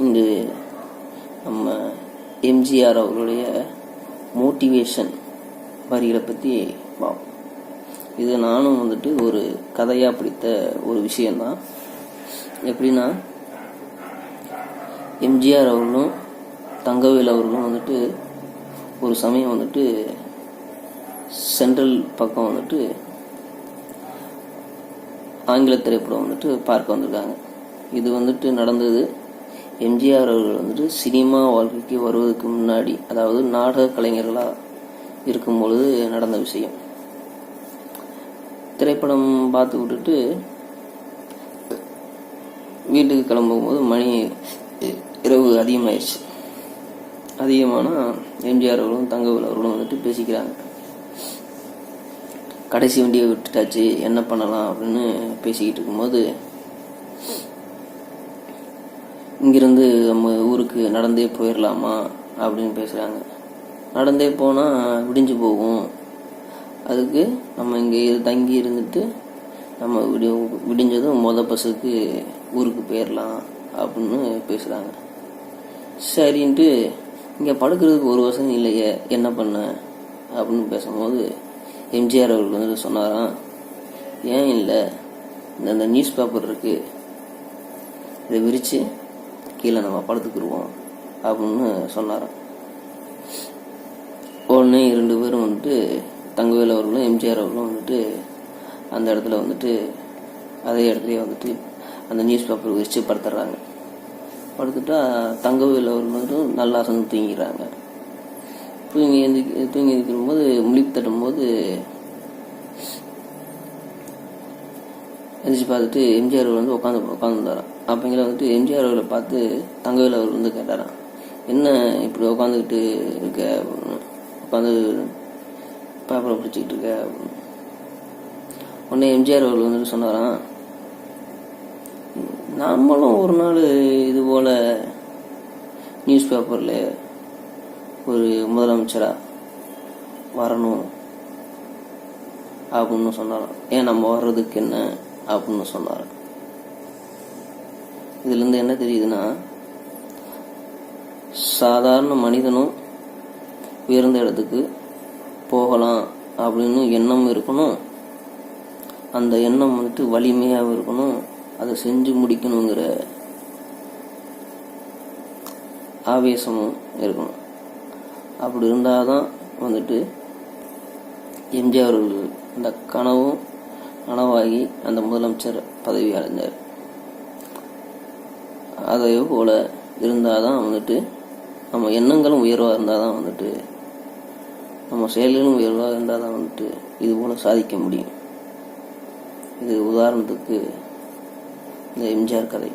இங்கு நம்ம எம்ஜிஆர் அவர்களுடைய மோட்டிவேஷன் வரிகளை பற்றி பார்ப்போம். இது நானும் ஒரு கதையாக பிடித்த ஒரு விஷயந்தான். எப்படின்னா, எம்ஜிஆர் அவர்களும் தங்கவேல் அவர்களும் ஒரு சமயம் சென்ட்ரல் பக்கம் ஆங்கில திரைப்படம் பார்க்க வந்திருக்காங்க. இது நடந்தது எம்ஜிஆர் அவர்கள் சினிமா வாழ்க்கைக்கு வருவதற்கு முன்னாடி, அதாவது நாடக கலைஞர்களாக இருக்கும் பொழுது நடந்த விஷயம். திரைப்படம் பார்த்து விட்டுட்டு வீட்டுக்கு கிளம்பும்போது மணி இரவு அதிகமாயிடுச்சு. அதிகமானால் எம்ஜிஆர் அவர்களும் தங்கவேல் அவர்களும் பேசிக்கிறாங்க. கடைசி வண்டியை விட்டுட்டாச்சு, என்ன பண்ணலாம் அப்படின்னு பேசிக்கிட்டு இருக்கும்போது, இங்கிருந்து நம்ம ஊருக்கு நடந்தே போயிடலாமா அப்படின்னு பேசுகிறாங்க. நடந்தே போனால் விடிஞ்சு போகும், அதுக்கு நம்ம இங்கே தங்கி இருந்துட்டு நம்ம விடிஞ்சதும் பஸ்ஸுக்கு ஊருக்கு போயிடலாம் அப்படின்னு பேசுகிறாங்க. சரின்ட்டு, இங்கே படுக்கிறதுக்கு ஒரு வசதி இல்லையே, என்ன பண்ண அப்படின்னு பேசும்போது எம்ஜிஆர் அவர்கள் சொன்னாராம், ஏன் இல்லை, இந்த நியூஸ் பேப்பர் இருக்கு, இதை விரித்து கீழே நம்ம படுத்துக்கிடுவோம் அப்படின்னு சொன்னாராம். உடனே 2 பேரும் தங்கவேல் அவர்களும் எம்ஜிஆர் அவர்களும் அந்த இடத்துல அதே இடத்துலயே அந்த நியூஸ் பேப்பர் விரித்து படுத்துடுறாங்க. படுத்துட்டா தங்கவேல் அவர்கள் நல்லா அசந்து தூங்கிடுறாங்க. தூங்கி இருக்கும்போது முழிப்பு தட்டும்போது எந்திரிச்சு பார்த்துட்டு எம்ஜிஆர் அவர்கள் உட்காந்துருந்தாராம். அப்போங்கிற எம்ஜிஆர் அவர்களை பார்த்து தங்கவேல் அவர்கள் கேட்டாராம், என்ன இப்படி உட்காந்துக்கிட்டு இருக்க, உட்காந்து பேப்பரை பிடிச்சிக்கிட்டு இருக்க அப்படின்னு. உடனே எம்ஜிஆர் அவர்கள் சொன்னாராம், நம்மளும் ஒரு நாள் இது போல் நியூஸ் பேப்பரில் ஒரு முதலமைச்சராக வரணும் அப்படின்னு சொன்னாராம். ஏன் நம்ம வர்றதுக்கு என்ன அப்படின்னு சொன்னாராம். இதுலேருந்து என்ன தெரியுதுன்னா, சாதாரண மனிதனும் உயர்ந்த இடத்துக்கு போகலாம் அப்படின்னு எண்ணம் இருக்கணும். அந்த எண்ணம் வலிமையாக இருக்கணும். அதை செஞ்சு முடிக்கணுங்கிற ஆவேசமும் இருக்கணும். அப்படி இருந்தால் தான் எம்ஜிஆர் அவர்கள் அந்த கனவாகி அந்த முதலமைச்சர் பதவி அடைந்தார். அதே போல் இருந்தால் தான் நம்ம எண்ணங்களும் உயர்வாக இருந்தால் தான் நம்ம செயல்களும் உயர்வாக இருந்தால் தான் இது போல் சாதிக்க முடியும். இது உதாரணத்துக்கு இந்த எம்ஜிஆர் கதை.